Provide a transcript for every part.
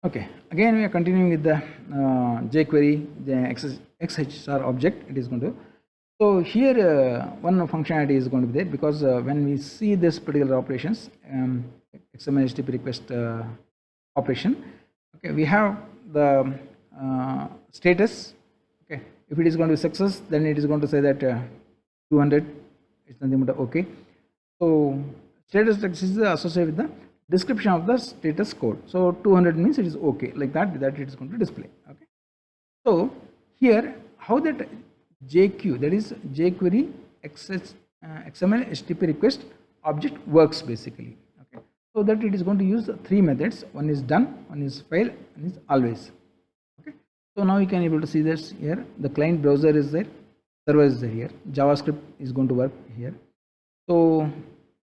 Okay, again we are continuing with the jQuery, the XHR object. It is going to, so here one functionality is going to be there, because when we see this particular operations, XML HTTP request operation, okay, we have the status. Okay, if it is going to be success, then it is going to say that 200, it's nothing but okay. So status text is associated with the description of the status code. So 200 means it is okay, like that it is going to display. Okay. So here how that JQ, that is jQuery XML HTTP request object works basically. Okay. So that it is going to use three methods. One is done, one is file, and is always. Okay. So now you can able to see this here. The client browser is there, server is there here. JavaScript is going to work here. So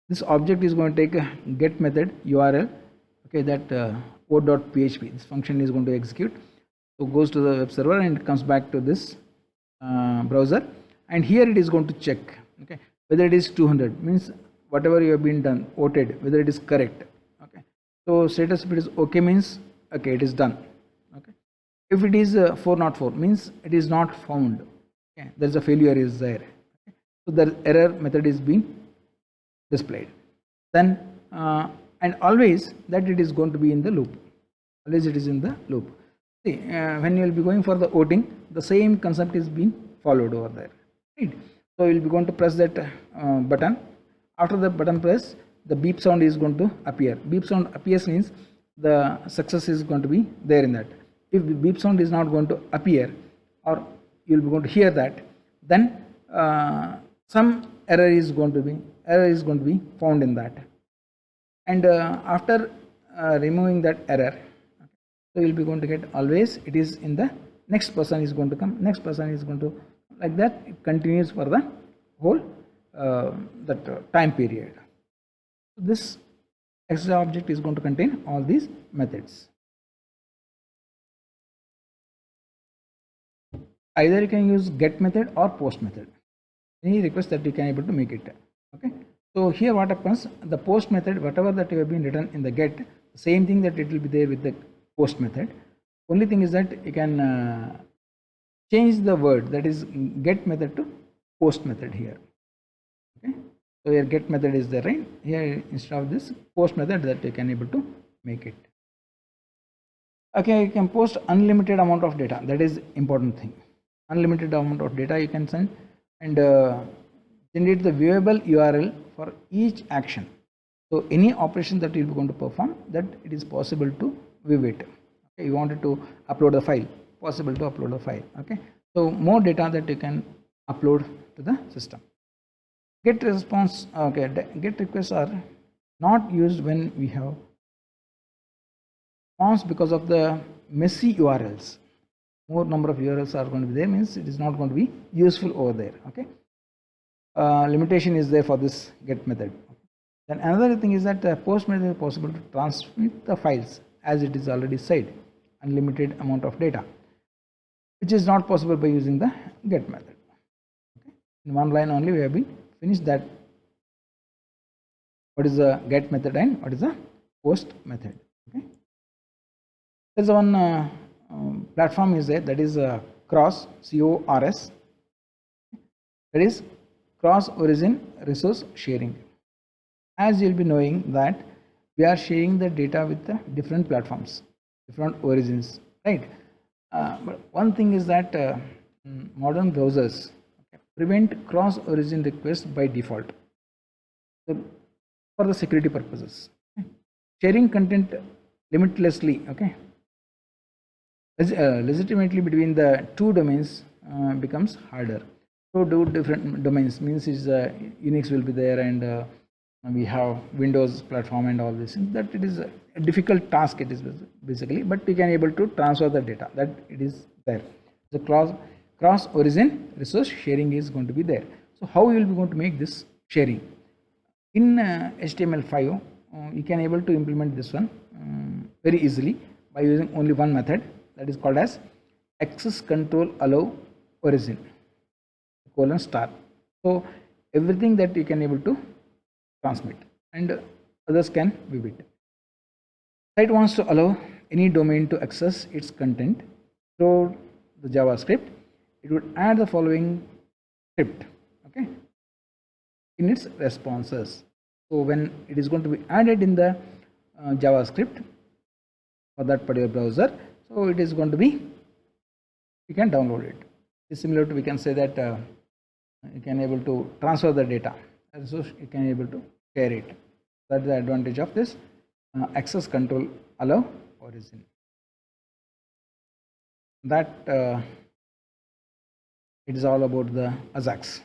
this object is going to take a get method URL, okay, that code.php, this function is going to execute. So goes to the web server and it comes back to this browser, and here it is going to check, okay, whether it is 200, means whatever you have been done voted, whether it is correct. Okay. So status, if it is okay, means okay, it is done. Okay. If it is 404, means it is not found. Okay. There is a failure is there. Okay. So the error method is being displayed. Then and always that it is going to be in the loop. Always it is in the loop. See, when you will be going for the voting, the same concept is being followed over there. Right? So you will be going to press that button. After the button press, the beep sound is going to appear. Beep sound appears means the success is going to be there in that. If the beep sound is not going to appear, or you will be going to hear that, then some error is going to be found in that. And after removing that error, so you will be going to get always it is in the next person is going to come, next person is going to, like that it continues for the whole time period. So this extra object is going to contain all these methods. Either you can use get method or post method, any request that you can able to make it. Okay. So here what happens, the post method, whatever that you have been written in the get, same thing that it will be there with the post method. Only thing is that you can change the word, that is get method to post method here. Okay. So here get method is there, right? Here instead of this post method, that you can able to make it. Okay, you can post unlimited amount of data. That is important thing. Unlimited amount of data you can send, and generate the viewable URL for each action. So any operation that you are going to perform, that it is possible to view it. Okay, you wanted to upload a file, possible to upload a file. Okay, so more data that you can upload to the system. Get response, okay, get requests are not used when we have response, because of the messy URLs. More number of URLs are going to be there, means it is not going to be useful over there. Okay. Limitation is there for this get method. Then another thing is that post method is possible to transmit the files, as it is already said, unlimited amount of data, which is not possible by using the get method. Okay. In one line only we have been finished that what is the get method and what is the post method. Okay. There's one platform is there, that is CORS, CORS, that is cross origin resource sharing. As you'll be knowing that we are sharing the data with the different platforms, different origins, right? But one thing is that modern browsers prevent cross origin requests by default, so for the security purposes. Okay. Sharing content limitlessly, okay, legitimately between the two domains becomes harder. So do different domains, means is Unix will be there, and we have Windows platform and all this. That it is a difficult task, it is basically, but we can able to transfer the data, that it is there. The cross origin resource sharing is going to be there. So how you will be going to make this sharing? In HTML5 you can able to implement this one very easily by using only one method, that is called as access control allow origin : star. So everything that you can able to transmit and others can view it. Site wants to allow any domain to access its content through the JavaScript, it would add the following script, okay, in its responses. So when it is going to be added in the JavaScript for that particular browser, so it is going to be, you can download it. It's similar to, we can say that you can able to transfer the data, and so you can able to share it. That's the advantage of this access control allow origin. That it is all about the AJAX.